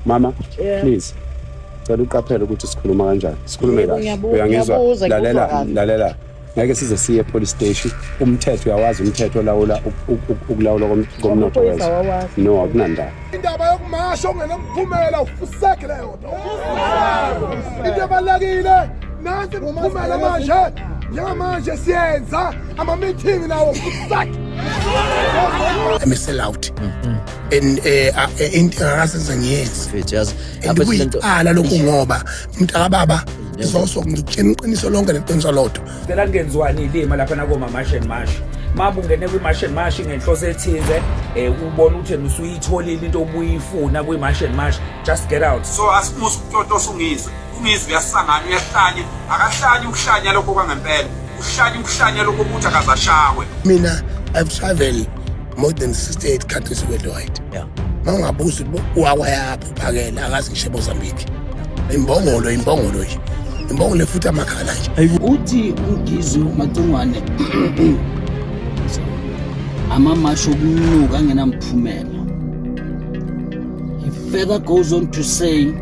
Mama, please. Cela uqaphele ukuthi sikhuluma kanjani. Sikhulume kahle. Uyangizwa? Lalela. Ngeke size siye police station. Umthetho uyawazi umthetho lawula ukulawula komnotho wethu. No, akunandaba. Indaba yokumasha ongenomphumela ufuseke leyo nto. Into ebalekile nansi umphumela manje. Njengamanje siyenza ama-meeting nawo ufuseke. Emiselawuthi. Into akasenza ngiyenza. Andikuyicala lokhu ngoba mntakababa ngizokutshela iqiniso lonke neqiniso lodwa. Ngicela kungenziwani ilima lapha nakoma March and March. Mabu ungene kwi-March and March ngenhloso ethize ubona ukuthi usuyitholile into obuyifuna kwi-March and March, just get out. So asimusa ukutotosa ungizwe uyasangana uyahlanya akahlanya ukuhlanya lokho kwangempela uhlanya ukuhlanya lokho ukuthi akazashawe. Mina I've traveled more than 68 countries worldwide. Yeah. Mangabuza uwakwa yapho phakela akazi ngisho Mozambique. Imbongolo nje. Imbongolo futhi amakhala nje. Uthi ungizwe uMacungwane amamasho okunuka angenamphumela. He further goes on to say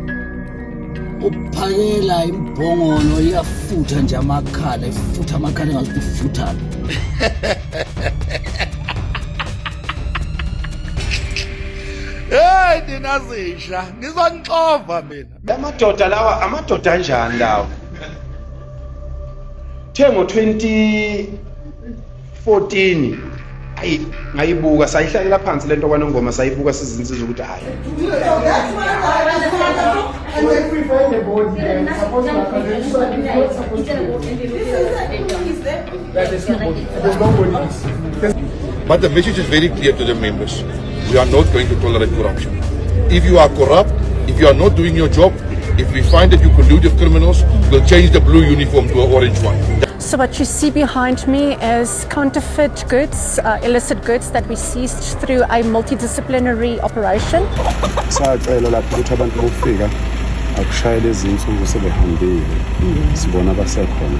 uphakela imbongolo iyafutha nje amakhala, ifutha amakhala ngathi ufutha. Hey dinazisha ngizonixova mina. Amadoda lawa amadoda kanjani lawo? Thengo 2014 ngayibuka sayihlalela phansi lento kwanongoma sayibuka sizinsiza ukuthi hayi. But the message is very clear to the members. We are not going to tolerate corruption. If you are corrupt, if you are not doing your job, if we find that you collude with criminals, we'll change the blue uniform to an orange one. So what you see behind me is counterfeit goods, illicit goods that we seized through a multidisciplinary operation. Sacela lapho ukuthi abantu bofika akushayela izinsuku sebehambile. Sibona abasekhona.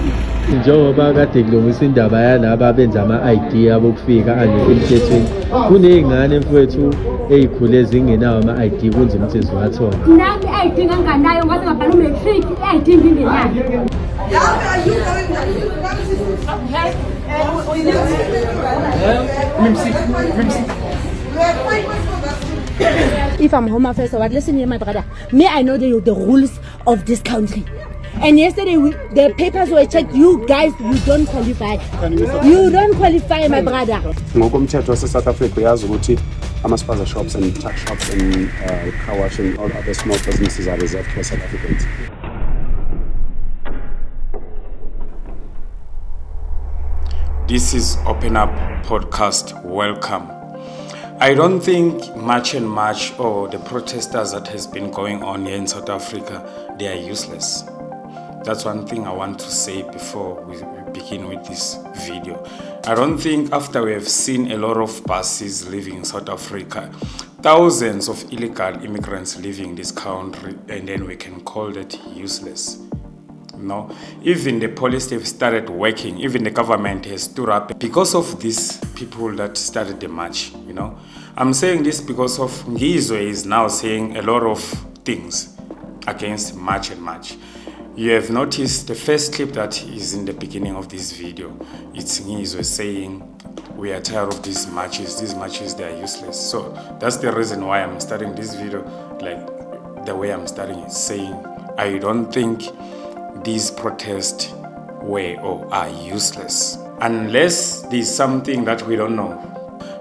Njengoba kade kulungisa indaba yalaba benza ama-ID abokufika angesemthethweni, kuney'ngane mfowethu ey'khule zingenawo ama-ID kunzima ukuthi ziwathole. Nami i-ID nganganayo ngaze ngabhala umatric, i-ID ngingenayo. If I'm home affairs or what, listen here, my brother. May I know the rules of this country? And yesterday, the papers were checked. You guys, you don't qualify. You don't qualify, my brother. Ngokomthetho wase South Africa uyazi ukuthi ama-spaza shops and tuck shops and car wash and all other small businesses are reserved for South Africans. This is Open Up Podcast. Welcome. I don't think March and March or the protesters that has been going on here in South Africa, they are useless. That's one thing I want to say before we begin with this video. I don't think after we have seen a lot of buses leaving South Africa, thousands of illegal immigrants leaving this country, and then we can call that useless. No, even the police have started working, even the government has stood up because of these people that started the march, you know. I'm saying this because of Ngizwe is now saying a lot of things against March and March. You have noticed the first clip that is in the beginning of this video. It's Ngizwe saying, we are tired of these marches, they are useless. So that's the reason why I'm starting this video like the way I'm starting it, saying I don't think these protests were or are useless. Unless there's something that we don't know.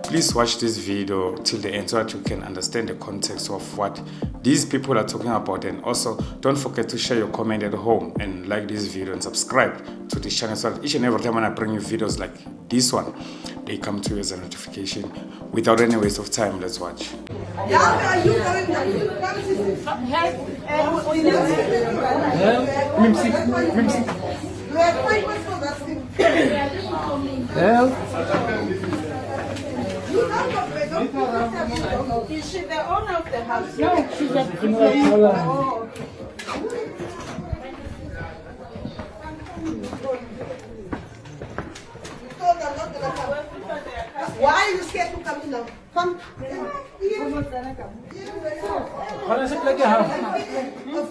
Please watch this video till the end so that you can understand the context of what these people are talking about. And also, don't forget to share your comment at home and like this video and subscribe to this channel so that each and every time when I bring you videos like this one, they come to you as a notification. Without any waste of time, let's watch. Is she the owner of the house? No, she's a Why are you scared to come in now? Come.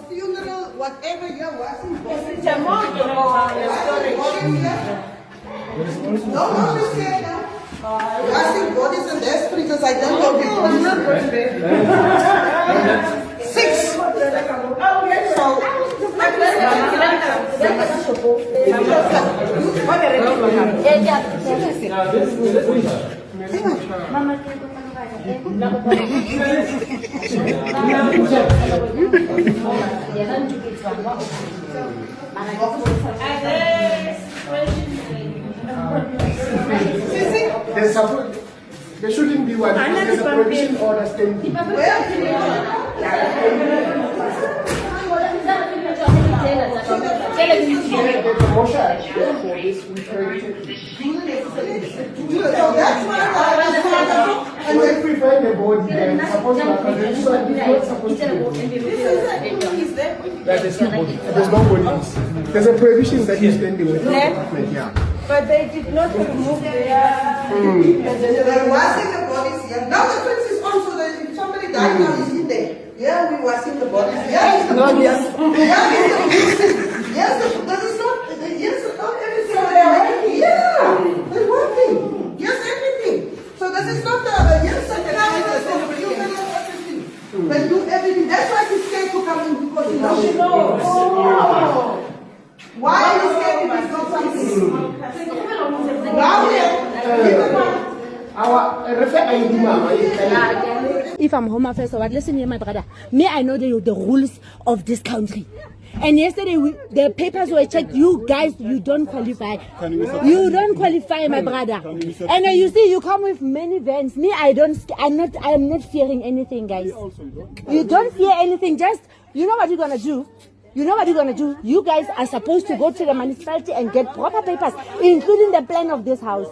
funeral, whatever you're watching. No, washing bodies and there's preachers. I don't know people. 6. There shouldn't be one. There's a prohibition order standing. So that's why and if we find a body, then supposed to have it's not supposed to There's no body. There's no body. There's a prohibition that is standing with the department, yeah. But they did not remove their... They're washing the bodies here. Now the fence is on, so that if somebody died now, he's in there. Yeah, we're washing the bodies. Yes, the bodies. Yes, that is not... Yes, not everything. Yeah, they're working. Yes, everything. So this is not the... Yes, everything. They do everything. That's why he's scared to come in, because he knows. Why are you scared if it's not something? If I'm home affairs or what, listen here, my brother. Me, I know the rules of this country. And yesterday, the papers were checked. You guys, you don't qualify. You don't qualify, my brother. And you see, you come with many vans. Me, I'm not fearing anything, guys. You don't fear anything. Just, you know what you're gonna do. You know what you're gonna do? You guys are supposed to go to the municipality and get proper papers, including the plan of this house.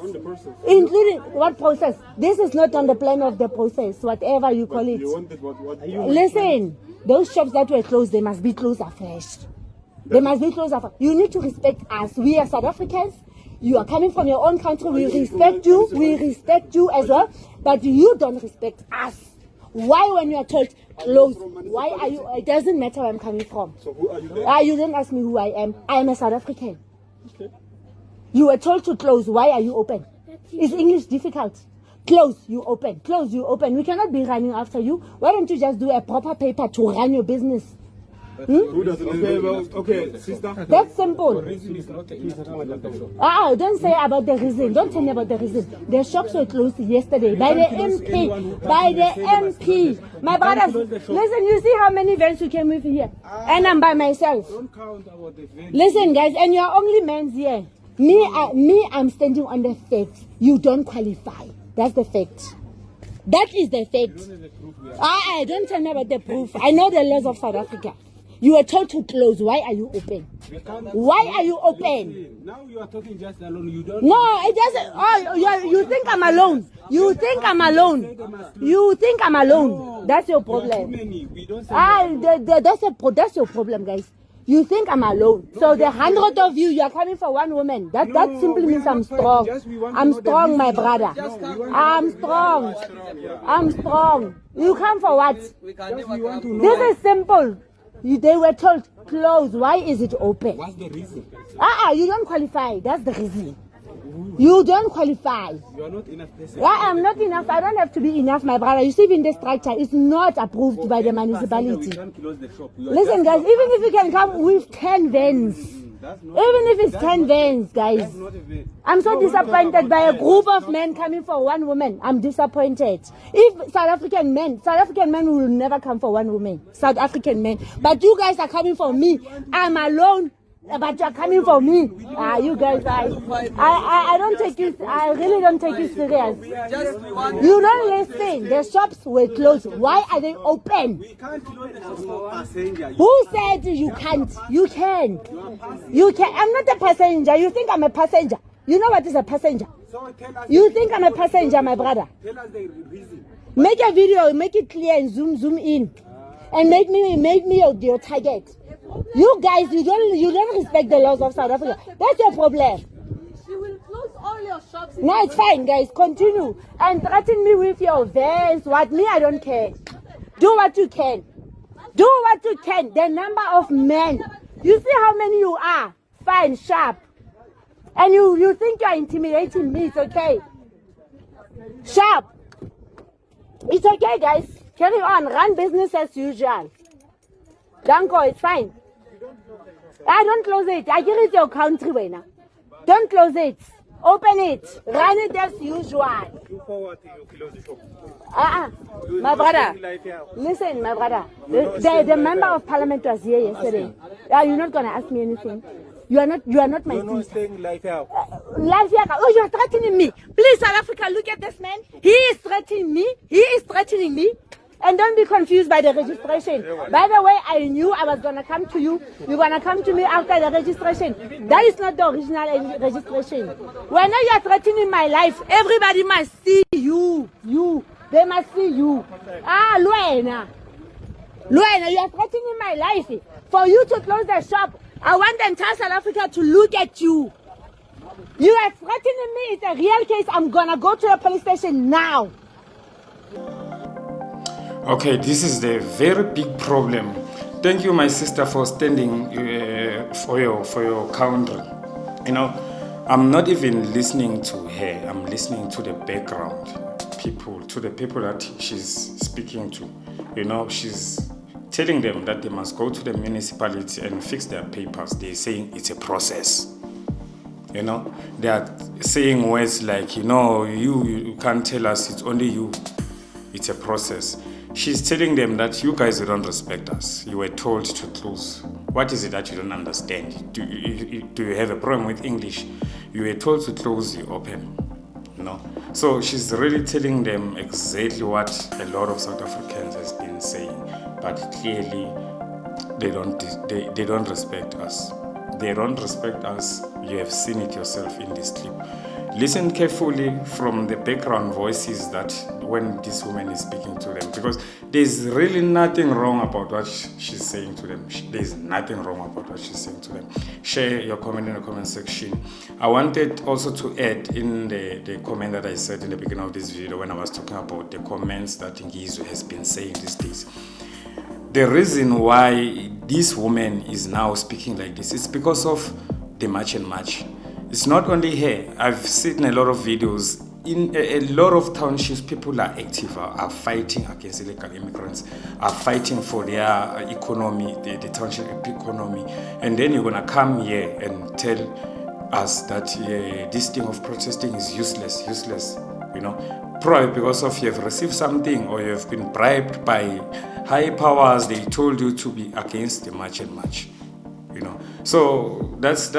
Including what process? This is not on the plan of the process, whatever you call it. Listen, those shops that were closed, they must be closed afresh. They must be closed afresh. You need to respect us. We are South Africans. You are coming from your own country. We respect you. We respect you as well. But you don't respect us. Why, when you are told close, why are you? It doesn't matter where I'm coming from. So who are you then? You don't ask me who I am. I am a South African. Okay. You were told to close. Why are you open? Is English difficult? Close, you open. Close, you open. We cannot be running after you. Why don't you just do a proper paper to run your business? Who doesn't okay, sister. That's simple. Don't say about the reason. Don't tell me about the reason. The shops were closed yesterday by the MP. By the MP. My brothers, listen, you see how many vans you came with here? And I'm by myself. Listen, guys, and you're only men here. Me, I'm standing on the fact. You don't qualify. That's the fact. That is the fact. Don't tell me about the proof. I know the laws of South Africa. You were told to close. Why are you open? Why are you open? Now you are talking just alone. You don't. No, it doesn't. You think I'm alone? You think I'm alone? You think I'm alone? That's your problem. That's your problem, guys. You think I'm alone. So the 100 of you are coming for one woman. That simply means I'm strong. I'm strong, my brother. I'm strong. I'm strong. You come for what? This is simple. They were told close. Why is it open? What's the reason? You don't qualify. That's the reason. You don't qualify. You are not enough person. I'm not enough. I don't have to be enough, my brother. You see, in the structure, it's not approved by the municipality. Listen, guys, even if you can come with 10 vans, even if it's 10 vans, guys, I'm so disappointed by a group of men coming for one woman. I'm disappointed. If South African men will never come for one woman. South African men. But you guys are coming for me. I'm alone. But you're coming for me. You guys, I don't take you, I really don't take you serious. You don't listen. The shops were closed. Why are they open? We can't close the shops for passengers. Who said you can't? You can. You can. I'm not a passenger. You think I'm a passenger? You know what is a passenger? So tell us. You think I'm a passenger, my brother? Tell us the reason. Make a video, make it clear and zoom in. And make me your target. You guys, you don't respect the laws of South Africa. That's your problem. She will close all your shops. No, it's fine, guys. Continue and threaten me with your vans. What? Me, I don't care. Do what you can. Do what you can. The number of men. You see how many you are. Fine, sharp. And you think you're intimidating me. It's okay. Sharp. It's okay, guys. Carry on. Run business as usual. Danko, it's fine. I don't close it. I give it your country way now. Don't close it. Open it. Run it as usual. My brother. Listen, my brother. The member of parliament was here yesterday. You're not gonna ask me anything. You are not my sister. Life here. Oh, you are threatening me. Please, South Africa, look at this man. He is threatening me. He is threatening me. And don't be confused by the registration. By the way, I knew I was going to come to you. You're going to come to me after the registration. That is not the original registration. Whenever you are threatening my life, everybody must see you. They must see you. Luena, you are threatening my life. For you to close the shop, I want the entire South Africa to look at you. You are threatening me. It's a real case. I'm going to go to the police station now. Okay, this is the very big problem. Thank you, my sister, for standing for your country. You know, I'm not even listening to her. I'm listening to the background people, to the people that she's speaking to. You know, she's telling them that they must go to the municipality and fix their papers. They're saying it's a process. You know, they are saying words like, you know, you can't tell us, it's only you. It's a process. She's telling them that you guys don't respect us. You were told to close. What is it that you don't understand? Do you have a problem with English? You were told to close, you open. You know? So she's really telling them exactly what a lot of South Africans has been saying. But clearly, they don't respect us. They don't respect us. You have seen it yourself in this clip. Listen carefully from the background voices that when this woman is speaking to them, because there's really nothing wrong about what she's saying to them. There's nothing wrong about what she's saying to them. Share your comment in the comment section. I wanted also to add in the comment that I said in the beginning of this video when I was talking about the comments that Ngizwe has been saying these days. The reason why this woman is now speaking like this is because of the March and March. It's not only her. I've seen a lot of videos. In a lot of townships, people are active, are fighting against illegal immigrants, are fighting for their economy, the township economy. And then you're going to come here and tell us that this thing of protesting is useless, you know. Probably because of you have received something or you have been bribed by high powers, they told you to be against the March and March. You know, so that's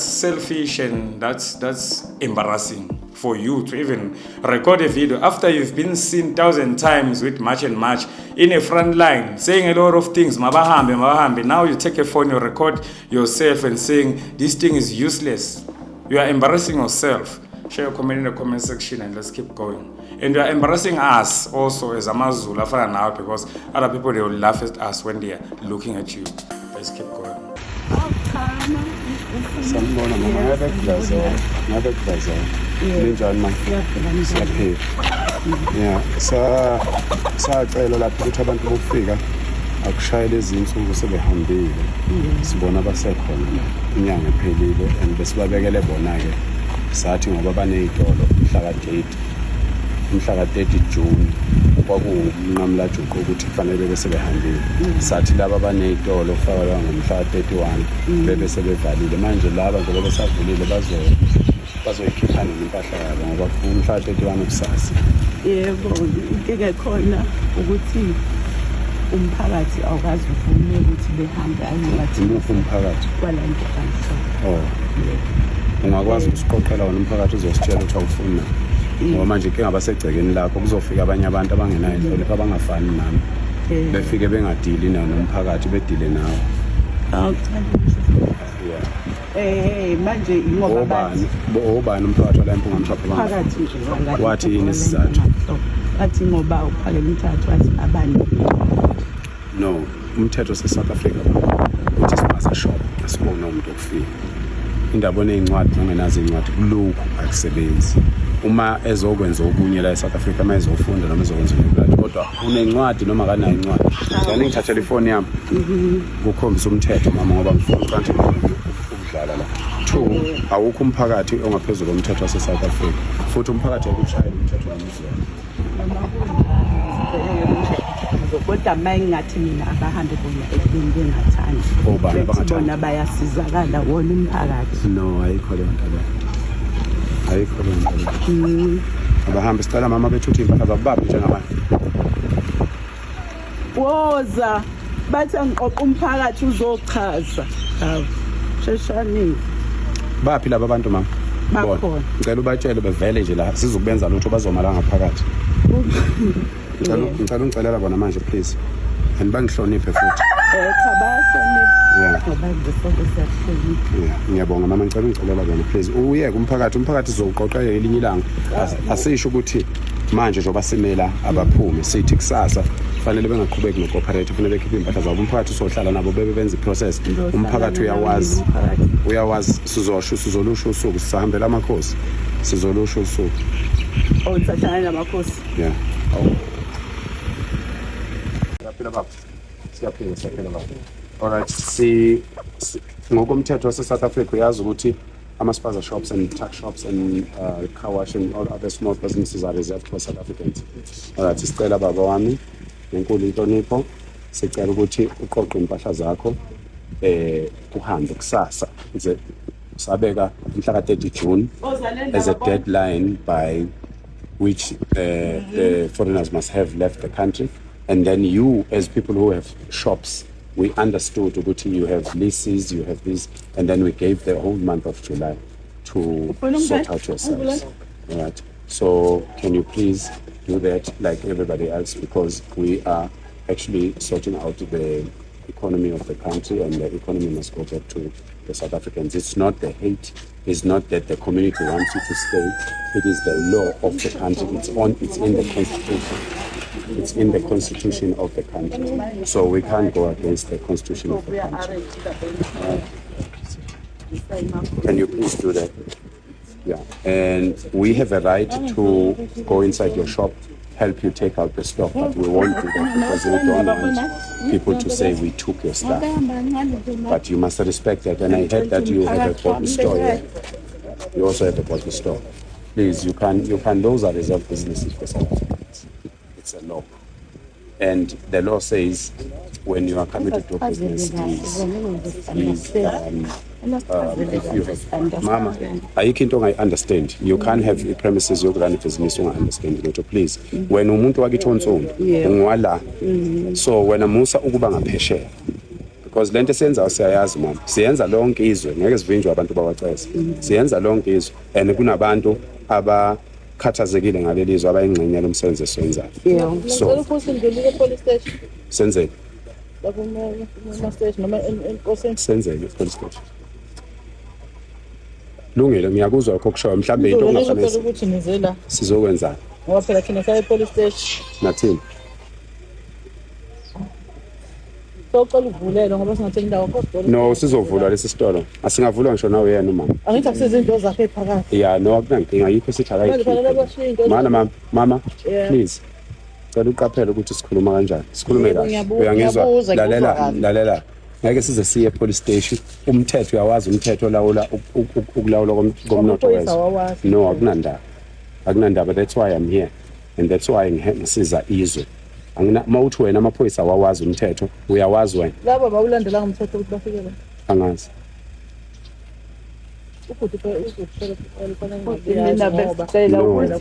selfish and that's embarrassing for you to even record a video after you've been seen 1,000 times with March and March in a front line saying a lot of things. Mabahambe. Now you take a phone, you record yourself and saying this thing is useless. You are embarrassing yourself. Share your comment in the comment section and let's keep going. And you are embarrassing us also as Amazulu now because other people, they will laugh at us when they are looking at you. Let's keep going. Sanibona mama, ngiyabekudlaza linjani ma siyaphila. Yeah, sacela lapho ukuthi abantu bofika akushayela izinsuku sebehambile. Sibona abasekhona la inyanga ephelile and besibabekele bona ke sathi ngoba banezitolo umhla ka-30 June kwakuwumnqamla juqu ukuthi kufanele bese behambile. Sathi laba banezitolo kufakelwa ngomhla ka-31 bebe sebevalile. Manje laba njengoba besavulile bazoyikhipha nempahla yabo ngoba kufuna umhla ka-31 kusasa. Yebo, inkinga khona ukuthi umphakathi awukazi uvume ukuthi behambe ayibathi umphakathi kwalanto kanti. Oh. Ungakwazi ukusiqoqela wona umphakathi uzositshela ukuthi awufuna. Ngoba manje ke ngabasegcekeni lakho kuzofika abanye abantu abangenayo inhlonipho abangafani nami. Befike bengadili nomphakathi bedile nawo. Manje ngoba obani umphakathi wala impunga mhlophe phakathi nje wathi yini isizathu? Athi ngoba uphakela umthathu wathi abanye. No, umthetho se-South Africa uthi singaze shop asibone umuntu okufika. Indaba onezincwadi nongenazo izincwadi kulokhu akusebenzi. uma ezokwenza okunye la eSouth Africa uma ezofunda noma ezokwenza umhlaba kodwa unencwadi noma akanayo incwadi ngani ngithathela ifoni yami ukukhombisa umthetho mama ngoba ngifuna ukuthi ukudlala la 2 awukho umphakathi ongaphezulu komthetho waseSouth Africa futhi umphakathi ukushayela umthetho womzwelo kodwa mayingathi mina abahambe bona ekubeni bengathandi bona bayasizakala wona umphakathi no ayikho le nto le ayikho le nto abahambe sicela mama bethuthi impahla zababa njengamanje woza bathi angiqoqa umphakathi uzochaza hawu sheshani baphi laba abantu mama bakhona ngicela ubatshele bevele nje la sizokubenza lutho bazomala ngaphakathi ngicela ungicelela bona manje please and bangihloniphe futhi cha bayahlonipha ngiyabonga mama ngicela ungicelela bona please uyeke umphakathi uzoqoqa elinye ilanga asisho ukuthi manje njoba simela abaphumi sithi kusasa fanele bengaqhubeki no-cooperate kufanele bekhiphe impahla zabo umphakathi usohlala nabo benze i-process umphakathi uyawazi sizolusho usuku sisahambela amakhosi sizolusho usuku sahlangana namakhosi siyaphila baba alright ngokomthetho wase-South Africa uyazi ukuthi ama-spaza shops and tuck shops and car wash and all other small businesses are reserved for South Africans. Alright, sicela baba wami ngenkulu inhlonipho sicela ukuthi uqoqe impahla zakho uhambe kusasa nje sabeka umhla ka-30 June as a deadline by which the foreigners must have left the country, and then you as people who have shops, we understood that you have leases, you have this, and then we gave the whole month of July to sort out yourselves. All right. So can you please do that like everybody else, because we are actually sorting out the economy of the country, and the economy must go back to the South Africans. It's not the hate, it's not that the community wants you to stay, it is the law of the country. It's in the constitution. It's in the constitution of the country. So we can't go against the constitution of the country. Can you please do that? Yeah. And we have a right to go inside your shop, help you take out the stock, but we won't do that because we don't want people to say we took your stuff. But you must respect that. And I heard that you have a bottle store here. You also have a bottle store. Please, you can, those are reserved businesses for South Africans. It's a law. And the law says when you are coming to do business, if you have, Mama, ayikho into I understand. You can't have premises you run a business you understand it. Please, when umuntu wakithi onsundu ungwala, so when amusa ukuba ngaphesheya, because lento senza siyayazi mama, siyenza lonke izwe, ngeke sivinjwe abantu bawaceza, siyenza lonke izwe, and kunabantu abakhathazekile ngalelizwe abayingxenye lomsebenzi esiwenzayo. So senzeni senzeni police station lungile, ngiyakuzwa lokho kushayo, mhlambe into ongafanele ukuthi nizela sizokwenza ngoba phela thina saya police station nathini soqala uvulele ngoba singathela indawo kodwa no sizovula lesi sitolo, asingavulwa ngisho nawe yena mama, angithi akusiza into zakhe ephakathi no akunankinga, yikho sithi akayikhiphe mama please cela uqaphele ukuthi sikhuluma kanjani, sikhulume kahle, uyangizwa, lalela ngeke size siye police station, umthetho uyawazi, umthetho olawula ukulawula komnotho wezwe, no akunandaba, that's why I'm here and that's why ngisiza izwe. Mawuthi wena amaphoyisa awawazi umthetho, uyawazi wena laba bawulandela ngomthetho ukuthi bafike la angazi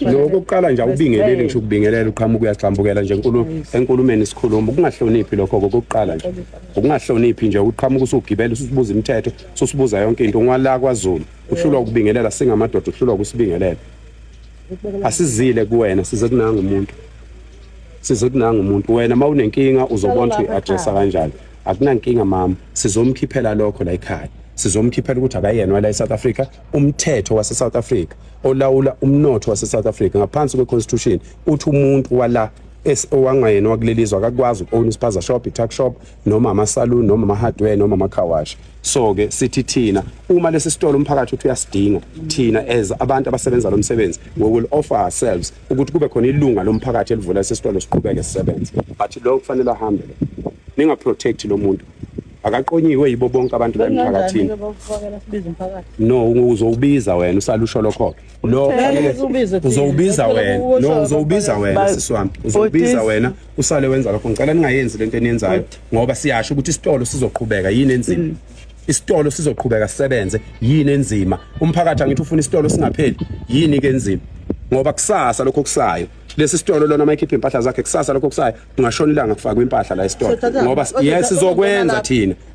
lokuqala nje ubingelele nje ukubingelela uqhamuka uyaxambukela nje enkulumeni isikhuluma ukungahloniphi lokho kokuqala nje ukungahloniphi nje uqhamuka usugibela usibuza imithetho usibuza yonke into ngwala kwaZulu uhlulwa ukubingelela singamadoda uhlulwa ukusibingelela asizile kuwena size kunanga umuntu wena mawunenkinga uzobona uyi-addressa kanjani, akunankinga mama, sizomkhiphela lokho la ekhaya, sizomkhiphela ukuthi akayenwa la eSouth Africa, umthetho wase-South Africa olawula umnotho wase-South Africa ngaphansi kwe-constitution uthi umuntu wala owangayena wakulelizwa akakwazi uku-own ispaza shop, i-tuck shop, noma ama-saloon, noma ama-hardware, noma ama-car wash. So-ke sithi thina uma lesi sitolo umphakathi uthi uyasidinga thina as abantu abasebenza lo msebenzi, we will offer ourselves ukuthi kube khona ilunga lomphakathi elivula lesi sitolo siqhubeke sisebenze. But lo kufanele ahambe, ninga-protect lo muntu. Akaqonyiwe yibo bonke abantu la emphakathini. No, uzowubiza wena usalusho lokho. Lo uzowubiza wena. No, uzowubiza wena siswami. Uzowubiza wena usale wenza lokho. Ngicela ningayenzi lento eniyenzayo ngoba siyasho ukuthi isitolo sizoqhubeka yini enzima. Isitolo sizoqhubeka sisebenze yini enzima. Umphakathi angithi ufuna isitolo singapheli yini ke enzima. Ngoba kusasa lokho kusayo. Lesi sitolo lona mayikhipha impahla zakhe kusasa lokho kusayo ungashona ilanga kufaka impahla la esitolo ngoba yes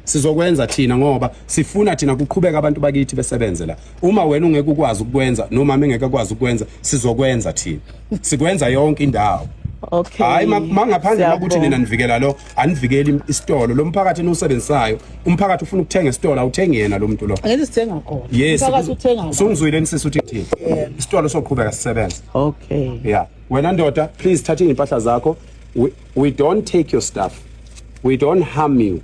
sizokwenza thina ngoba sifuna thina kuqhubeka abantu bakithi besebenze la. Uma wena ungeke ukwazi ukwenza noma mengeke ukwazi ukwenza sizokwenza thina. Sikwenza yonke indawo. Okay. Hayi mangaphandle ukuthi nina nivikela lo anivikeli isitolo lo mphakathi enosebenzayo umphakathi ufuna ukuthenga isitolo awuthengi yena lo muntu lo. Angeke sithenga khona. Yes. Umphakathi uthenga. Songizwile nisisuthi thina. Isitolo soqhubeka sisebenza. Okay. Yeah. Wena ndoda please thatha impahla zakho. We don't take your stuff. We don't harm you.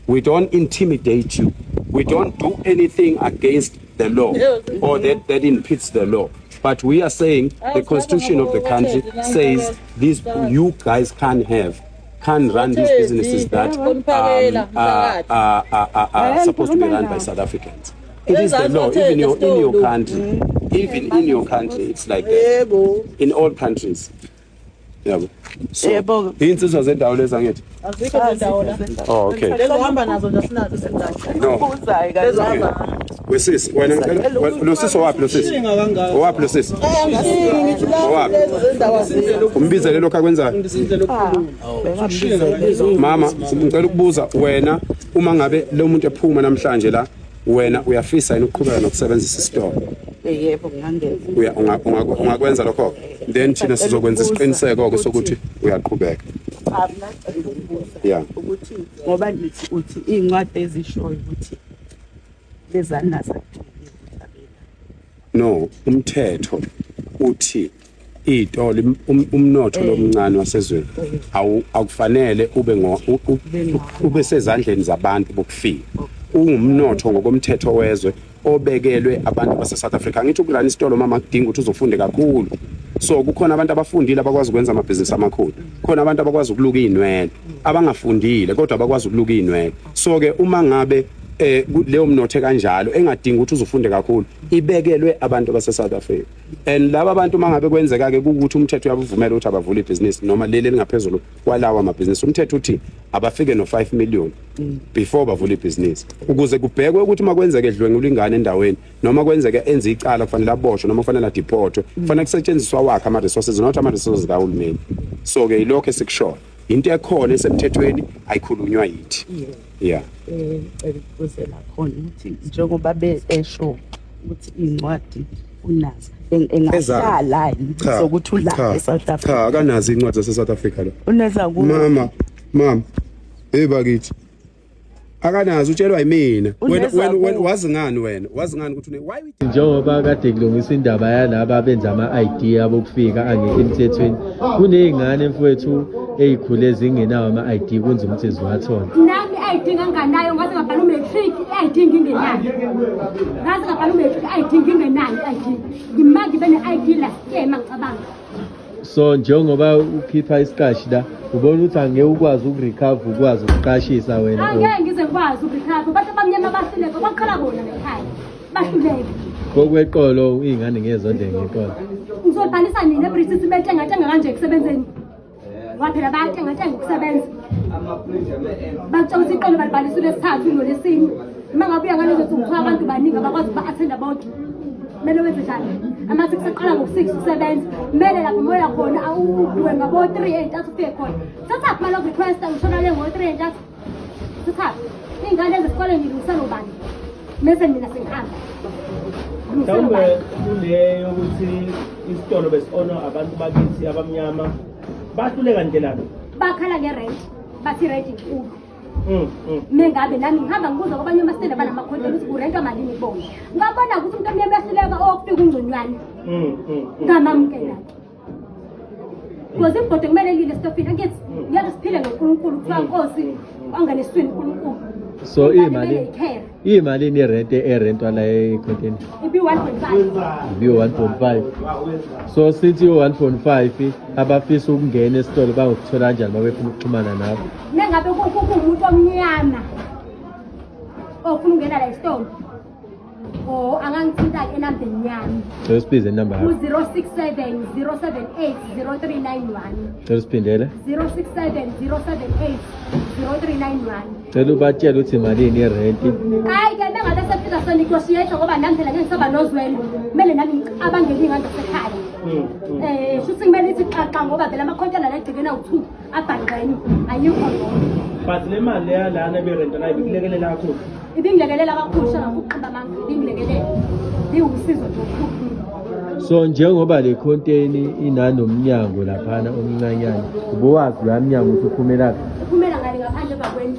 We don't intimidate you. We don't do anything against the law or that impedes the law. But we are saying the constitution of the country says these you guys can't run these businesses that are supposed to be run by South Africans. It is the law, even in your country. Even in your country, it's like that. In all countries. Yeah. So, insizwa zendawo lezi angithi. Azikho zendawo la. Oh, okay. Lezohamba nazo nje sinazo sendawo. No. Lezohamba. Wesisi, wena lo sisi wapi lo sisi? Wapi lo sisi? Wapi? Umbizele lokho akwenza. Mama, ngicela ukubuza wena uma ngabe lo muntu ephuma namhlanje la wena uyafisa yini ukuqhubeka nokusebenzisa isitolo? Yebo ngiyangeza. Ungakwenza lokho. Then thina sizokwenza isiqiniseko sokuthi uyaqhubeka. Yeah. Ukuthi ngoba ngithi uthi incwadi ezishoyo ukuthi lezana zakhe. No, umthetho uthi itolo umnotho lomncane wasezweni awufanele ube sezandleni zabantu bokufika. Ungumnotho ngokomthetho wezwe obekelwe abantu base South Africa. Ngithi ukurana isitolo mama kudinga ukuthi uzofunde kakhulu. So kukhona abantu abafundile abakwazi ukwenza amabhizinisi amakhulu. Khona abantu abakwazi ukuluka inwele, abangafundile kodwa abakwazi ukuluka inwele. So ke uma ngabe leyo mnotho kanjalo engadingi ukuthi uzofunde kakhulu ibekelwe abantu base South Africa. And laba abantu mangabe kwenzeka ke ukuthi umthetho uyabuvumela ukuthi abavule ibhizinisi noma leli lingaphezulu kwalawa amabhizinisi. Umthetho uthi abafike no 5 million before bavule ibhizinisi. Ukuze kubhekwe ukuthi makwenzeke edlwengula ingane endaweni noma kwenzeke enze icala kufanele aboshwe noma kufanele adiportwe, kufanele kusetshenziswa wakhe ama resources not ama resources kahulumeni. So ke ilokho esikushoyo. Into ekhona esemthethweni ayikhulunywa yithi. Yeah. Uzela khona ukuthi njengoba besho ukuthi incwadi unazo engahlala sokuthi ula eSouth Africa. Cha akanazi incwadi zase South Africa lo. Uneza ku Mama bakithi akanazi utshelwa yimina wena wazi ngani ukuthi why njengoba kade kulungisa indaba yalabo abenza ama-ID abokufika angekho emthethweni kuney'ngane mfowethu ey'khule ezingenawo ama-ID kunze ukuthi ziwathola. Nami i-ID nganganayo ngaze ngabhala umatric i-ID ngingenayo. Ngaze ngabhala umatric i-ID ngingenayo i-ID. Ngimanje bene-ID last year mangicabanga. So njengoba ukhipha isiqashi la ubona ukuthi angeke ukwazi ukurecover ukwazi ukuqashisa wena. Angeke ngize ngikwazi ukurecover bathi abamnyama bahluleke baqala bona ekhaya. Bahluleke. Kokweqolo iy'ngane ngezonde ngeqolo. Ngizobhalisa nini eBritish betenga kanje ekusebenzeni. Waphela bayatenga ukusebenza. Bacela ukuthi iqolo balibhalisa lesithathu nolesine. Uma ngabe uyangane ukuthi ngithola abantu baningi abakwazi ba-attenda bonke. Mele wenze njani? Amathi kuseqala ngo-6 usebenza. Mele lapho moya khona awubuwe ngabo-3 ey'ntathu ufike khona. Sithatha malo request ngishona le ngo-3 ey'ntathu. Sithatha. Iy'ngane ezesikoleni ngilungisela ubani? Mese mina sengihamba. Mhlawumbe kule yokuthi isitolo besi-honor abantu bakithi abamnyama bahluleka njenabo. Bakhala nge-rent. Bathi rent inkulu. Mengabe nami ngihamba ngibuza kwabanye amasitenda banamakhonto ukuthi kurentwa malini kubona. Ngabona ukuthi umuntu omnyama uyahluleka okufika ungconywana. Ngamamkela. Because imbodo kumele lile stofini angithi ngeke siphile ngoNkulunkulu kuthiwa Nkosi angeneswini uNkulunkulu. So imali ni rent erentwa la econteni Ibi 1.5. Ibi 1.5. So sithi 1.5 abafisa ukungena esitolo bangokuthola kanjani babefuna ukuxhumana nawe? Nengabe kumuntu omnyama ofuna ukungena la esitolo. Oh, angangithinta enambeni yami. So sibize inamba yakho. 067 078 0391. Sesiphindele. 067 078 0391. Cela ubatshela ukuthi malini irent. Hayi ke bengabe sefika sonegotiate ngoba nami phela ngeke ngisaba nozwelo. Kumele nami abangeli ngando sekhaya. Shuthi kumele ithi xaxa ngoba phela amakhontana la egcikena u2 abhangeni ayikho ngqo. But le mali yalana berenta nayo bikulekelela kakhulu. Ibingilekelela kakhulu shaka ukuqamba amanga ibingilekelela. Liwusizo kakhulu. So njengoba le container inanomnyango laphana omncanyana ubowazi la mnyango uphumela uphumela ngale ngaphandle bakweni.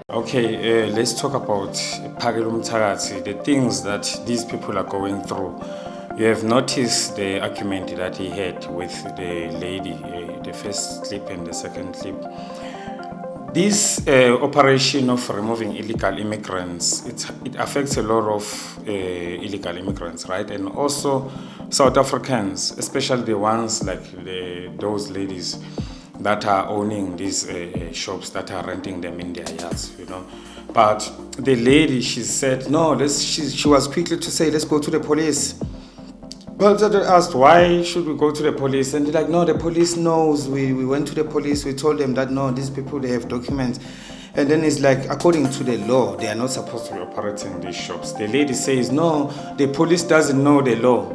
Okay, let's talk about Phakelo Mthakathi, the things that these people are going through. You have noticed the argument that he had with the lady, the first clip and the second clip. This operation of removing illegal immigrants, it affects a lot of illegal immigrants, right? And also South Africans, especially the ones like those ladies that are owning these shops, that are renting them in their yards, you know. But the lady, she said, no, she was quickly to say, let's go to the police. But I asked, why should we go to the police? And they're like, no, the police knows. We went to the police. We told them that, no, these people, they have documents. And then it's like, according to the law, they are not supposed to be operating these shops. The lady says, no, the police doesn't know the law.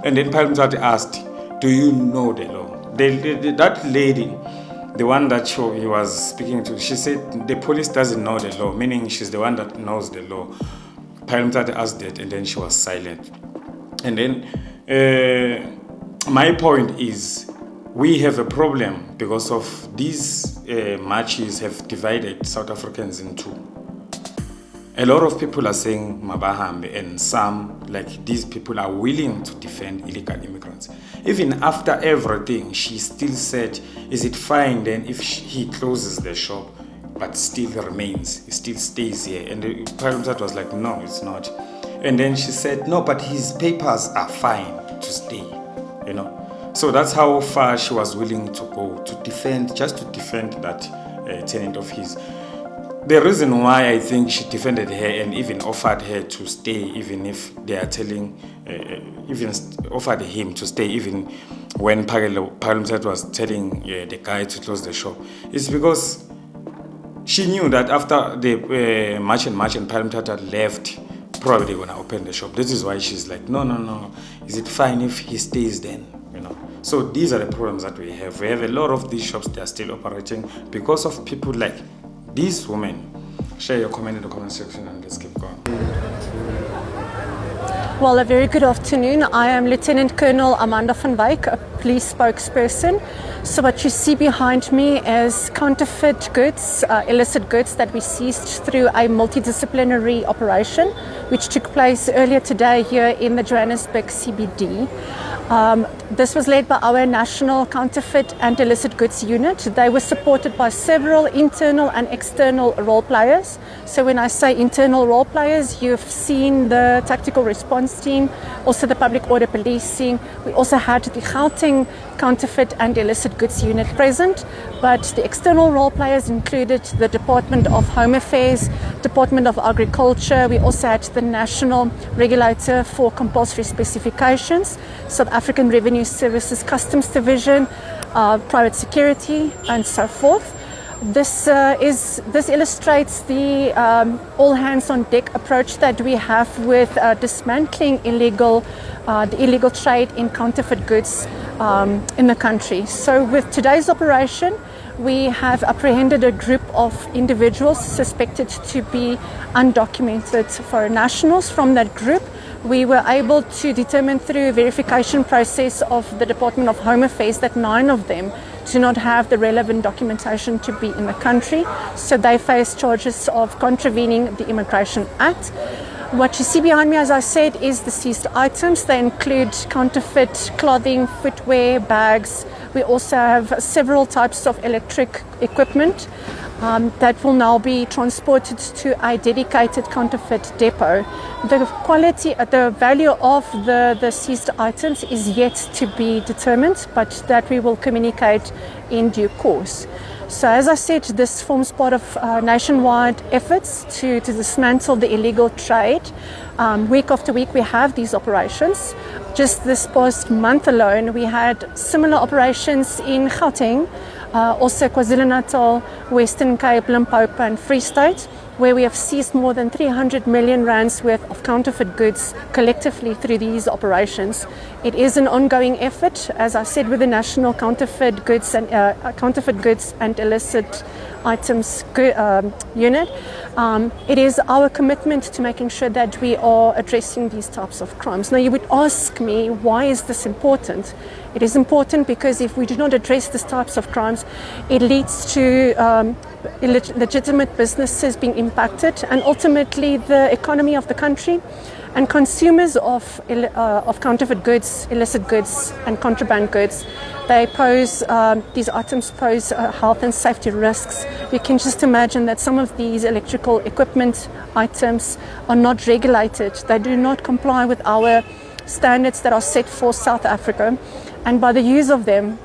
And then Phakelo asked, do you know the law? That lady, the one that he was speaking to, she said, the police doesn't know the law, meaning she's the one that knows the law. Phakelo asked that, and then she was silent. And then my point is, we have a problem because of these marches have divided South Africans in two. A lot of people are saying Mabahambe, and some, like these people, are willing to defend illegal immigrants. Even after everything, she still said, is it fine then if he closes the shop but still remains, he still stays here? And the Phakelo was like, no, it's not. And then she said, no, but his papers are fine to stay, you know. So that's how far she was willing to go to defend, just to defend that tenant of his. The reason why I think she defended her and even offered her to stay, even if they are telling, even offered him to stay, even when Phakelo was telling the guy to close the shop, is because she knew that after the march and Phakelo left, probably they're gonna open the shop. This is why she's like, no. Is it fine if he stays then? You know. So these are the problems that we have. We have a lot of these shops that are still operating because of people like these women. Share your comment in the comment section and let's keep going. Well, a very good afternoon. I am Lieutenant Colonel Amanda van Wyk, a police spokesperson. So what you see behind me is counterfeit goods, illicit goods that we seized through a multidisciplinary operation which took place earlier today here in the Johannesburg CBD. This was led by our National Counterfeit and Illicit Goods Unit. They were supported by several internal and external role players. So when I say internal role players, you've seen the Tactical Response Team, also the Public Order Policing. We also had the Gauteng Counterfeit and Illicit Goods Unit present, but the external role players included the Department of Home Affairs, Department of Agriculture. We also had the National Regulator for Compulsory Specifications, South African Revenue Services Customs Division, private security, and so forth. This illustrates the all hands on deck approach that we have with dismantling the illegal trade in counterfeit goods in the country. So with today's operation, we have apprehended a group of individuals suspected to be undocumented foreign nationals. From that group, we were able to determine through a verification process of the Department of Home Affairs that 9 of them do not have the relevant documentation to be in the country. So they face charges of contravening the Immigration Act. What you see behind me, as I said, is the seized items. They include counterfeit clothing, footwear, bags. We also have several types of electric equipment that will now be transported to a dedicated counterfeit depot. The quality, the value of the seized items is yet to be determined, but that we will communicate in due course. So as I said, this forms part of nationwide efforts to dismantle the illegal trade. Week after week we have these operations. Just this past month alone we had similar operations in Gauteng, also KwaZulu-Natal, Western Cape, Limpopo and Free State, where we have seized more than 300 million rands worth of counterfeit goods collectively through these operations. It is an ongoing effort, as I said, with the National Counterfeit Goods and Illicit Items Unit. It is our commitment to making sure that we are addressing these types of crimes. Now, you would ask me, why is this important? It is important because if we do not address these types of crimes, it leads to legitimate businesses being impacted and ultimately the economy of the country. And consumers of counterfeit goods, illicit goods and contraband goods, these items pose health and safety risks. You can just imagine that some of these electrical equipment items are not regulated. They do not comply with our standards that are set for South Africa. And by the use of them,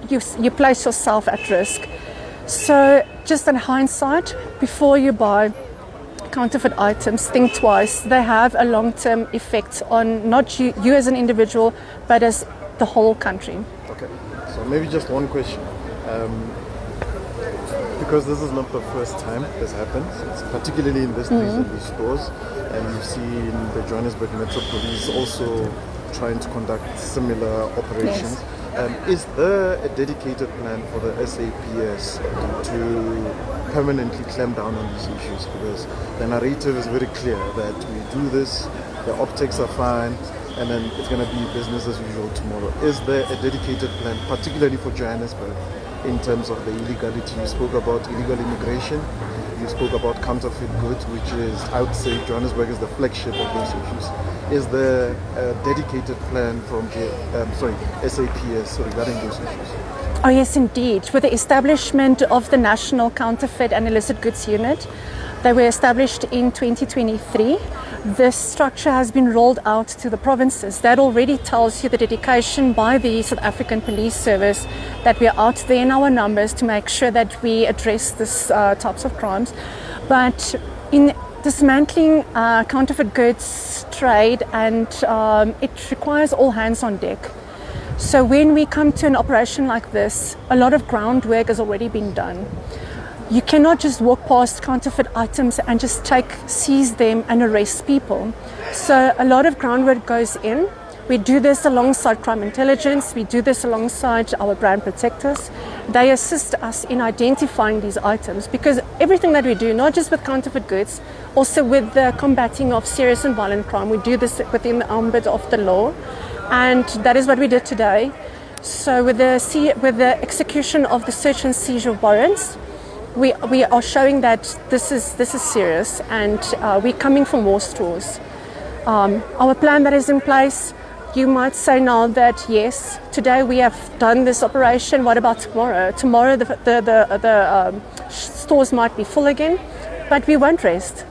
you place yourself at risk. So just in hindsight, before you buy counterfeit items, think twice. They have a long-term effect on not you as an individual, but as the whole country. Okay, so maybe just one question. Because this is not the first time this happens, it's particularly in these stores, and you've seen the Johannesburg Metro Police also trying to conduct similar operations. Yes. Is there a dedicated plan for the SAPS to permanently clamp down on these issues? Because the narrative is very clear that we do this, the optics are fine, and then it's going to be business as usual tomorrow. Is there a dedicated plan, particularly for Johannesburg, in terms of the illegality? You spoke about illegal immigration, you spoke about counterfeit goods, which is, I would say, Johannesburg is the flagship of those issues. Is there a dedicated plan from SAPS regarding those issues? Oh yes, indeed. With the establishment of the National Counterfeit and Illicit Goods Unit, they were established in 2023. This structure has been rolled out to the provinces. That already tells you the dedication by the South African Police Service that we are out there in our numbers to make sure that we address this types of crimes. But in dismantling counterfeit goods trade, and it requires all hands on deck. So when we come to an operation like this, a lot of groundwork has already been done. You cannot just walk past counterfeit items and just seize them and arrest people. So a lot of groundwork goes in. We do this alongside crime intelligence. We do this alongside our brand protectors. They assist us in identifying these items, because everything that we do, not just with counterfeit goods, also with the combating of serious and violent crime, we do this within the ambit of the law. And that is what we did today. So with the execution of the search and seizure warrants, we are showing that this is serious, and we're coming for more stores. Our plan that is in place, you might say now that yes, today we have done this operation. What about tomorrow? Tomorrow the stores might be full again, but we won't rest.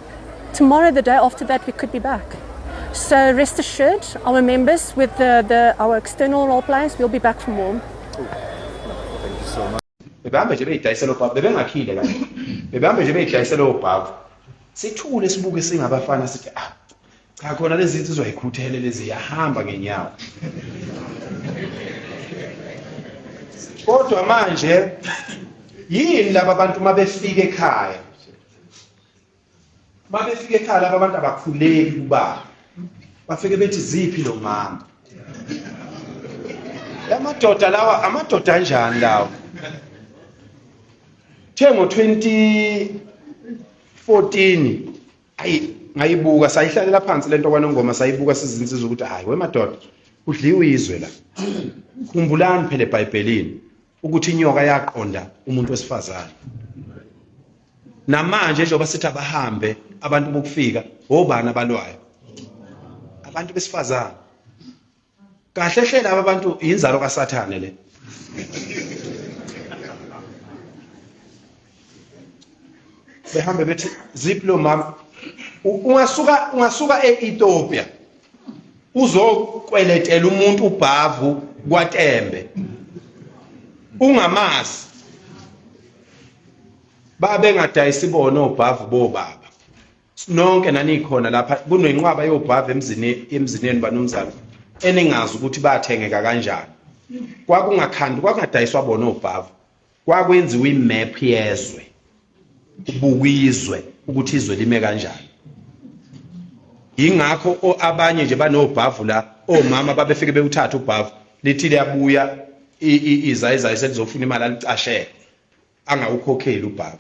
Tomorrow, the day after that, we could be back. So rest assured, our members with our external role players will be back for more. Thank you so much. Bebamba nje beyidayisela obaba, bebengakhile kanje. Bebamba nje beyidayisela obaba. Sithule sibuke singabafana sithi cha khona lezi zinto zoyikhuthele lezi yahamba ngenyawo. Kodwa manje yini laba bantu mabefika ekhaya? Mabefika ekhaya laba bantu abakhuleki kubaba. Bafike bethi ziphi lo mama? Lamadoda lawa amadoda kanjani lawo? Ngo 2014 ngayibuka sayihlalela phansi lento kwaNongoma, sayibuka sizinsiza ukuthi hayi wemadoda kudliwe izwe la. Khumbulani phela eBhayibhelini ukuthi inyoka yaqonda umuntu wesifazane. Namanje njengoba sithi abahambe abantu bokufika obani abalwayo abantu besifazana kahle hle laba abantu inzalo kaSathane le behambe bethi ziplo mama ungasuka eEthiopia uzokweletela umuntu ubhavu kwaTembe ungamazi babe ngadayisa ibona obhavu bobaba nonke nanikhona lapha kunenqwaba yobhavu emzineni banomzana eningazi ukuthi bathengeka kanjani kwakungadayiswa bona obhavu kwakwenziwa imap yezwe ubukizwe ukuthi izwe lime kanjani ingakho abanye nje banobhavu la omama babefike bewuthatha ubhavu lithi liyabuya izayizayi selizofuna imali alicashele angawukhokheli ubhavu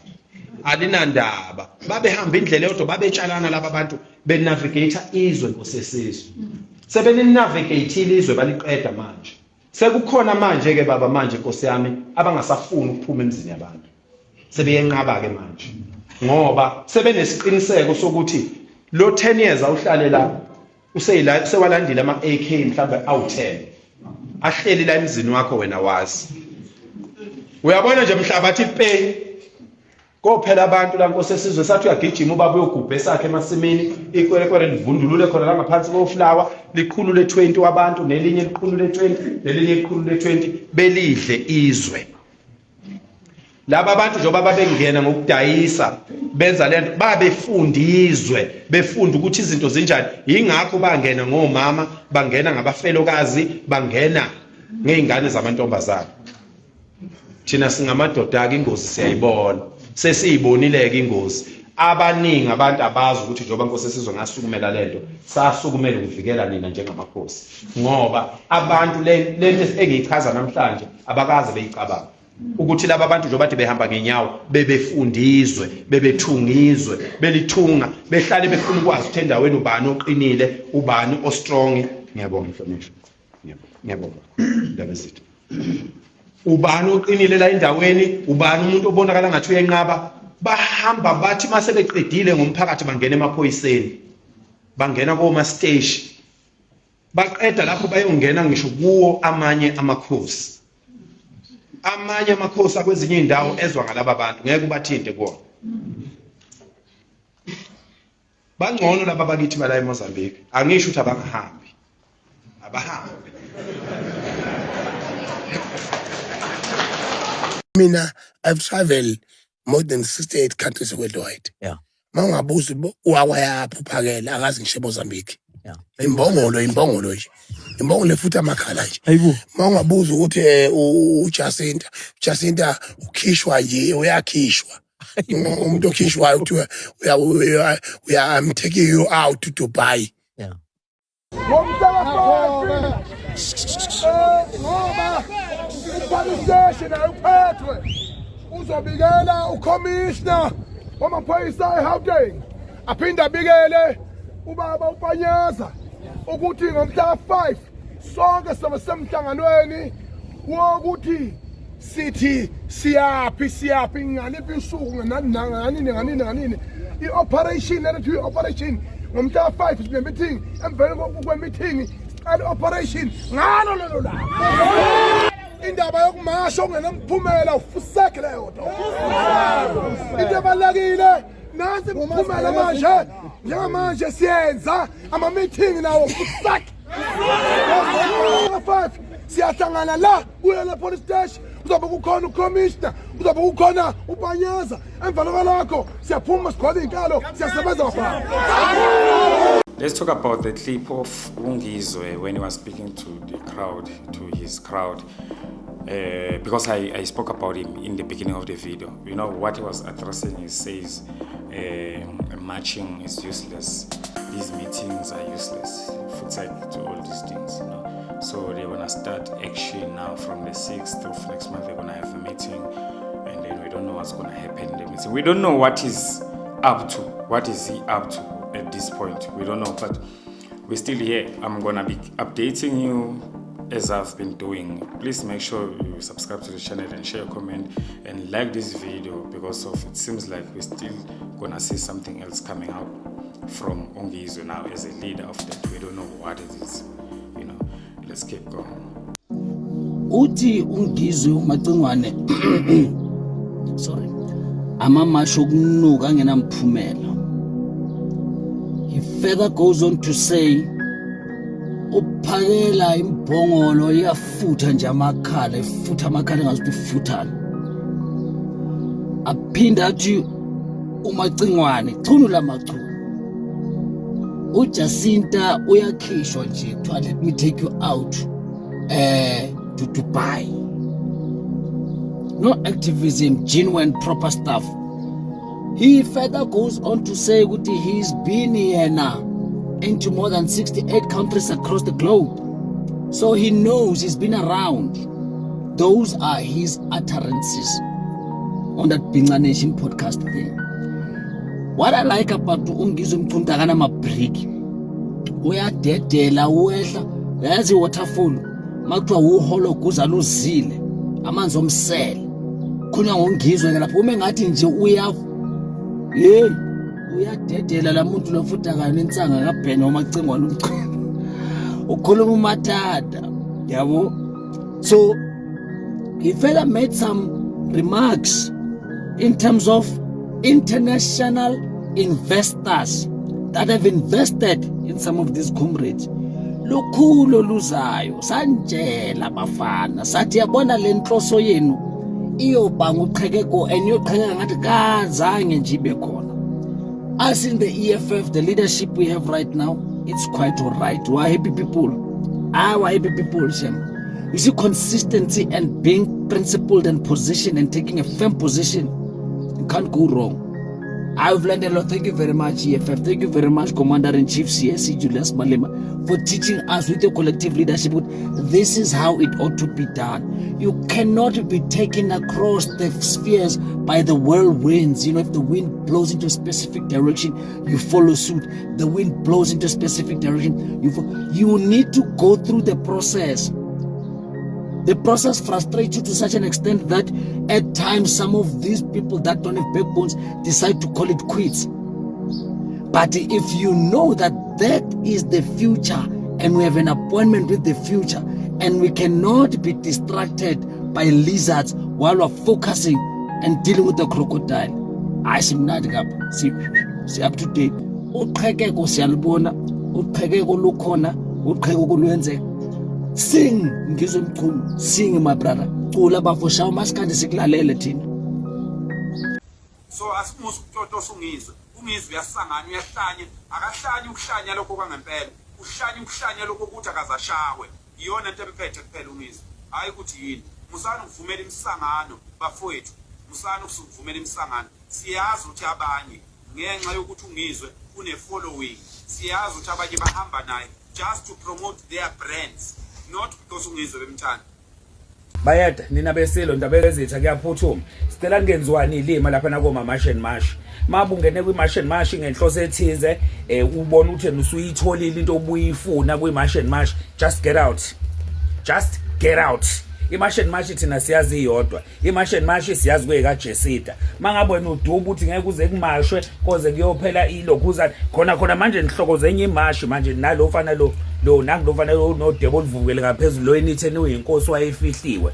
alinandaba babehamba indlela yodwa babetshalana laba bantu benavigate izwe nkosesizwe sebelinavigate izwe baliqeda manje sekukhona manje ke baba manje Nkosi yami abangasafuni ukuphuma emzini yabantu sebeyenqaba ke manje ngoba sebenesiqiniseko sokuthi lo 10 years awuhlale la useyila sewalandile ama AK mhlawumbe awu10 ahleli la emzini wakho wena wazi uyabona nje mhlabathi pe kophela abantu la nkosesizwe sathi uyagijima ubaba uyogubhe sakhe emasimini ikwerekwere livundulule khona la ngaphansi koflower liqhulule 20 wabantu nelinye liqhulule 20 nelinye liqhulule 20 belidle izwe laba bantu njengoba babengena ngokudayisa benza lento babefundizwe befunda ukuthi izinto zinjani ingakho bangena ngomama bangena ngabafelokazi bangena ngeingane zamantombazana thina singamadoda ke ingozi siyayibona sesiyibonileke ingozi abaningi abantu abazi ukuthi njengoba nkosesizwe ngasukumela lento sasukumela ukuvikela nina njengamakhosi ngoba abantu lento engiyichaza namhlanje abakaze beyicabanga ukuthi laba bantu njengoba bathi behamba ngenyawo bebefundizwe bebethungizwe belithunga behlale befuna ukwazi ukuthi endaweni ubani oqinile ubani ostrong ngiyabonga information ngiyabonga ndaba zethu ubani oqinile la endaweni ubani umuntu obonakala ngathi uyenqaba bahamba bathi mase beqedile ngomphakathi bangena emaphoyiseni bangena koma station baqeda lapho bayongena ngisho kuwo amanye amakhosi akwezinye indawo ezwa ngalaba bantu ngeke ubathinte kuona bangcono laba bakithi bala eMozambique angisho ukuthi abahambi Mina I've traveled more than 68 countries worldwide. Yeah. Mangabuza uwawayaphi uphakela akazi ngisho eMozambique. Yeah. Imbongolo nje. Imbongolo futhi amakhala nje. Hayibo. Mangabuza ukuthi uJacinta ukhishwa nje uyakhishwa. Umuntu okhishwayo ukuthi I'm taking you out to Dubai. Yeah. Station awuphethwe uzobikela ucommissioner wamaphoyisa eGauteng aphinda abikele ubaba uPanyaza ukuthi ngomhla 5 sonke sobe semhlanganweni wokuthi sithi siyaphi ngaliphi usuku nganini i-operation lethu i-operation ngomhla 5 sine meeting emveni kwe-meeting siqale operation ngalo lelo la indaba yokumasha ongenamphumela ufuseke leyo nto into ebalekile nasi umphumela manje njengamanje siyenza ama-meeting nawo ufuseke 5 siyahlangana la kuyo la police station kuzobe kukhona ucommissioner kuzobe kukhona uPanyaza emva kwalokho siyaphuma sigqoka izinkalo siyasebenza ngapha. Let's talk about the clip of Ungizwe when he was speaking to the crowd, to his crowd, because I spoke about him in the beginning of the video. You know, what he was addressing, he says, marching is useless, these meetings are useless, footsack to all these things, you know. So they're gonna start action now from the 6th of next month, they're gonna have a meeting, and then we don't know what's gonna happen in the meeting. We don't know what he's up to, what is he up to at this point, we don't know, but we're still here. I'm gonna be updating you as I've been doing. Please make sure you subscribe to the channel and share a comment and like this video, because of it seems like we're still gonna see something else coming out from Ongizwe now as a leader of that. We don't know what it is. You know, let's keep going. Uthi Ungizwe uMacingwane sorry amamasho okunuka angenamphumela. He further goes on to say uphakela imbongolo iyafutha nje amakhala ifutha amakhala ngathi ifuthana. Aphinda athi uMacingwane chunula machu uJacinta uyakhishwa nje kuthiwa let me take you out to Dubai. No activism, genuine proper stuff. He further goes on to say that he's been here now into more than 68 countries across the globe. So he knows, he's been around. Those are his utterances on that Binga Nation podcast thing. What I like about Ungizwe Mchunta kana mabriki uyadedela uwehla yazi waterfall makuthiwa uholo kuza luzile amanzi omsele khona ngongizwe lapho uma ngathi nje uyadedela la muntu lofuta kana insanga kabhena uMacingwane ukhuluma umatata yabo. So he further made some remarks in terms of international investors that have invested in some of these comrades. Lokhulo luzayo sanjela bafana sathi yabona le nhloso yenu iyobanga uqhekeko eniyoqhekeka ngathi kazange nje ibe khona. As in the EFF, the leadership we have right now, it's quite all right. We're happy people. We're happy people, Shem. You see, consistency and being principled and positioned and taking a firm position, you can't go wrong. I've learned a lot. Thank you very much, EFF. Thank you very much, Commander-in-Chief CSC Julius Malema, for teaching us with your collective leadership. This is how it ought to be done. You cannot be taken across the spheres by the whirlwinds. You know, if the wind blows into a specific direction, you follow suit. The wind blows into a specific direction, you need to go through the process. The process frustrates you to such an extent that at times some of these people that don't have backbones decide to call it quits. But if you know that that is the future and we have an appointment with the future and we cannot be distracted by lizards while we're focusing and dealing with the crocodile, I see see up to date. Uqhekeko siyalibona, uqhekeko lukhona, uqhekeko lwenzeka. Sing Ngizwe Mchunu, sing my brother. Cula bafosha umaskandi sikulalele thina. So asimusa ukutotosa Ungizwe. Ungizwe uyasangana uyahlanya, akahlanya ukuhlanya lokho kwangempela. Uhlanya ukuhlanya lokho ukuthi akazashawe. Iyona into emphethe kuphela Ungizwe. Hayi ukuthi yini. Musana ukuvumela imsangano bafowethu. Musana ukuvumela imsangano. Siyazi ukuthi abanye ngenxa yokuthi Ungizwe une following. Siyazi ukuthi abanye bahamba naye just to promote their brands. Not because Ungizwe bemthanda. Bayada nina besilo ndaba ezitha kuyaphuthuma. Sicela kungenziwani ilima lapha nakoma March and March. Mabungene kwi March and March ngenhloso ethize ubona ukuthi usuyitholile into obuyifuna kwi March and March, just get out. Just get out. I-March and March thina siyazi iyodwa. I-March and March siyazi kweka Jesita. Mangabe wena uduba uthi ngeke kuze kumashwe koze kuyophela ilokhuzana khona manje nihloko zenye imarch manje nalo ufana lo nangilofana no Debo livukele ngaphezulu lo enitheni uyinkosi wayefihliwe.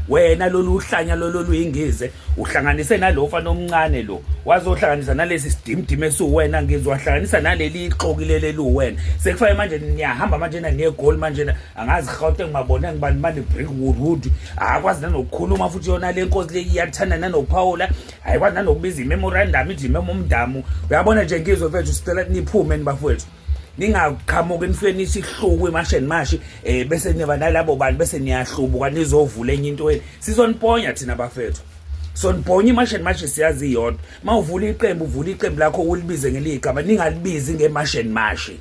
Wena lolu uhlanya lolu luyingize uhlanganise nalo ufana omncane lo wazohlanganisa nalesi sidimdime esuwena ngizwahlanganisa naleli ixokilele luwena sekufanele manje niyahamba manje niye goal manje angazi Gauteng ngibabona ngibani manje Brickwood akwazi nanokukhuluma futhi yona le nkosi le iyathanda nanokuphawula ayikwazi nanokubiza imemorandum ithi imemomdamu uyabona nje ngizwe mfethu sicela niphume nibafowethu ningaqhamuka enifeni isihluku eMarch and March bese niba nalabo bantu bese niyahlubuka nizovula enye into wena sizoniponya thina bafethu sonibonye iMarch and March siyazi iyodwa mawuvula iqembu uvula iqembu lakho ulibize ngeligaba ningalibizi ngeMarch and March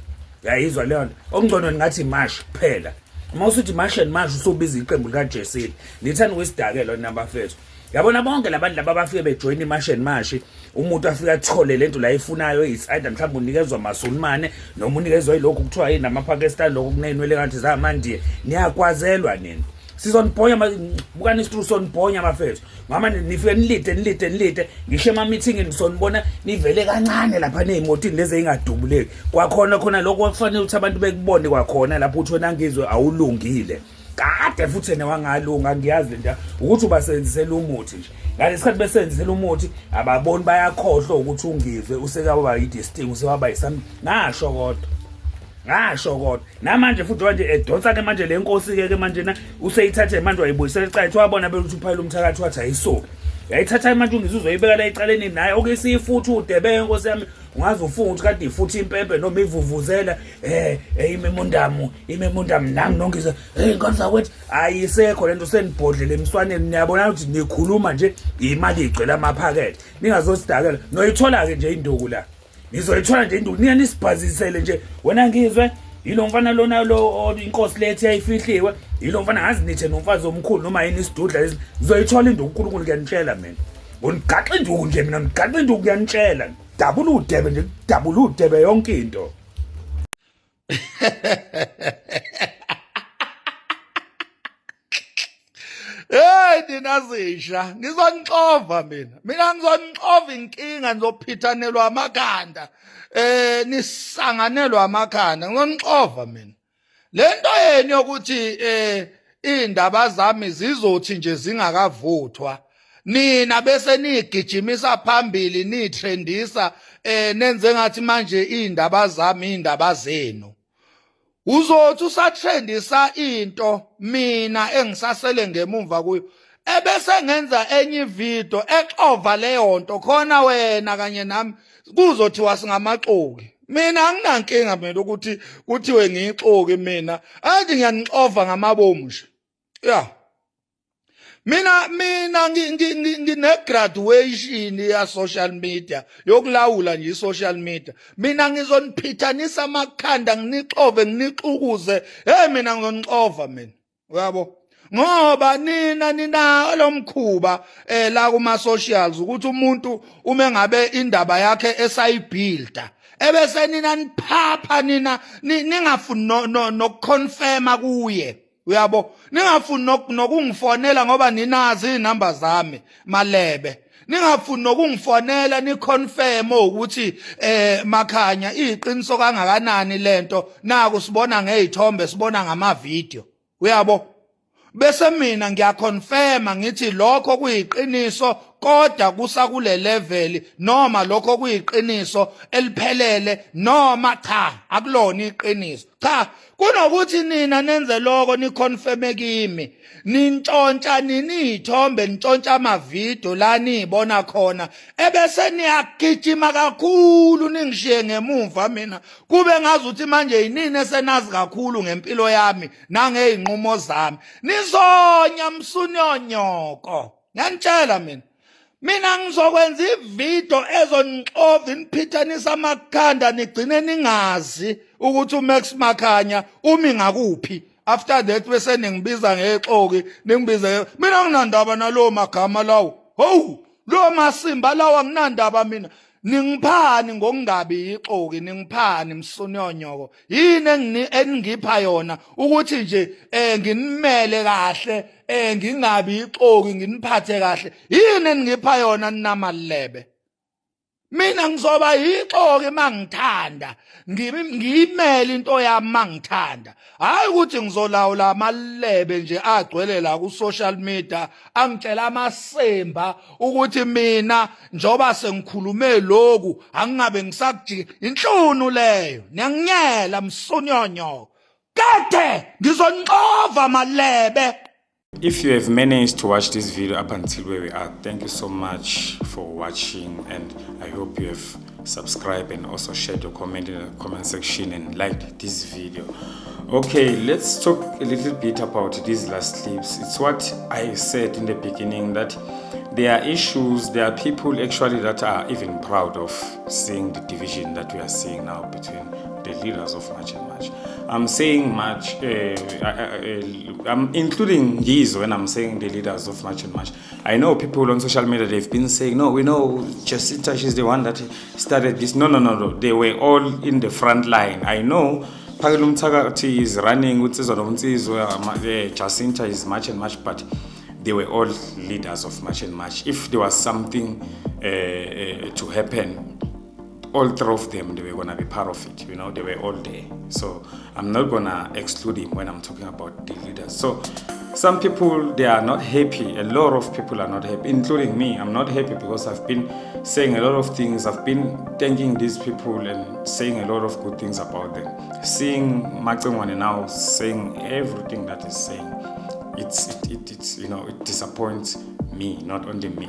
yayizwa leyo nto okungcono ngathi March kuphela uma usuthi March and March usobiza iqembu lika Jesile nithani wesidakelo nabafethu yabona bonke labantu laba bafike bejoin iMarch and March umuntu afika athole lento la ifunayo either mhlawumbe unikezwa maSulumane noma unikezwa yilokho kuthiwa yini namaPakistan lokho kunenwele kanti zamandiye niyakwazelwa nini Sizonibhonya bukani istru sonibhonya mafethu. Mama nifike nilide ngisho ema meeting ngisonibona nivele kancane lapha nezimotini lezi engadubuleki. Kwakhona khona lokho kufanele ukuthi abantu bekubone kwakhona lapho uthi wena ngizwe awulungile. Kade futhi newangalunga ngiyazi nje ukuthi ubasebenzisela umuthi nje. Ngalesikhathi besebenzisela umuthi ababoni bayakhohlwa ukuthi ungizwe usekaba yidistinct usewaba yisami ngasho kodwa namanje futhi manje edonsa ke manje lenkosi ke manje na useyithathe manje wayibuyisela ecayithu wabona beluthi uphayile umthakathi wathi ayisuke yayithatha manje ungizuzwe uyibeka la ecaleni naye okuyisifuthi udebe enkosi yami ungaze ufunga ukuthi kade ifuthi impempe noma ivuvuzela imemundamu nangi nonke inkonza kwethu ayisekho lento senibhodlela emswaneni niyabona ukuthi nikhuluma nje imali igcwele amaphakethe ningazosidakela noyithola ke nje induku la nizoyithola nje induku niyanisibhazisele nje wena ngizwe yilo mfana lona lo inkosi lethi yayifihliwe yilo mfana ngazi nithe nomfazi omkhulu noma yini isidudla lezi nizoyithola induku uNkulunkulu kuyanitshela mina unigaxa induku nje mina nigaxa induku kuyanitshela dabula udebe yonke into. Hey dinazisha ngizonixova mina ngizonixova inkinga nizophithanelwa amakhanda nisanganelwa amakhanda ngizonixova mina lento yeni yokuthi indaba zami zizothi nje zingakavuthwa nina bese nigijimisa phambili nitrendisa nenze ngathi manje indaba zami indaba zenu uzothi usatrendisa into mina engisasele ngemumva kuyo ebese ngenza enye video exova leyo nto khona wena kanye nami kuzothiwa singamaxoki mina anginankinga mina ukuthi kuthiwe ngixoki mina athi ngiyanixova ngamabomu nje yeah mina ngine graduation ya social media yokulawula nje social media mina ngizoniphithanisa amakhanda nginixove nginixukuze mina ngizonixova mina uyabo ngoba nina lomkhuba la kuma socials ukuthi umuntu uma ngabe indaba yakhe esayibuilda ebese nina niphapha nina ningafuni nokuconfirma kuye uyabo ningafuni nokungifonela ngoba ninazi inamba zami Malebe ningafuni nokungifonela niconfirm ukuthi Makhanya iqiniso kangakanani lento naku sibona ngezithombe sibona ngama video uyabo bese mina ngiyaconfirma ngithi lokho kuyiqiniso kodwa kusakule level noma lokho kuyiqiniso eliphelele noma cha akulona iqiniso cha kunokuthi nina nenze lokho niconfirme kimi nintshontsha ninithombe nintshontsha ama video la nibona khona ebese niyagijima kakhulu ningishiye ngemumva mina kube ngazuthi manje yinini esenazi kakhulu ngempilo yami nangeyinqumo zami nizonya msunyonyoko ngiyanitshela mina ngizokwenza ivideo ezonixova niphithanisa amakhanda nigcine ningazi ukuthi uMax Makhanya umi ngakuphi after that bese ningibiza ngexoki ningibize mina nginandaba nalo magama lawo lo masimba lawo nginandaba mina ningiphani ngokungabi ixoki ningiphani msunyonyoko yini engipha yona ukuthi nje nginimele kahle ngingabi ixoki nginiphathe kahle yini engipha yona ninamalebe mina ngizoba ixoki mangithanda ngiyimele into yami mangithanda hayi ukuthi ngizolawula amalebe nje agcwele la ku social media angitshela amasemba ukuthi mina njoba sengikhulume lokhu angingabe ngisakujika inhlunu leyo niyanginyela msunyonyo kade ngizonixova malebe. If you have managed to watch this video up until where we are, thank you so much for watching, and I hope you have subscribed and also shared your comment in the comment section and liked this video. Okay, let's talk a little bit about these last clips. It's what I said in the beginning, that there are issues, there are people actually that are even proud of seeing the division that we are seeing now between the leaders of March and March. I'm saying March, I'm including these when I'm saying the leaders of March and March. I know people on social media, they've been saying, no, we know Jacinta, she's the one that started this. No. They were all in the front line. I know Phakela Umthakathi is running, Unsizwa Nomnsizwa, Jacinta is March and March, but they were all leaders of March and March. If there was something to happen, all three of them, they were going to be part of it, you know, they were all there. So I'm not going to exclude him when I'm talking about the leaders. So some people, they are not happy. A lot of people are not happy, including me. I'm not happy because I've been saying a lot of things. I've been thanking these people and saying a lot of good things about them. Seeing Macengwane now saying everything that he's saying, it's you know, it disappoints me, not only me.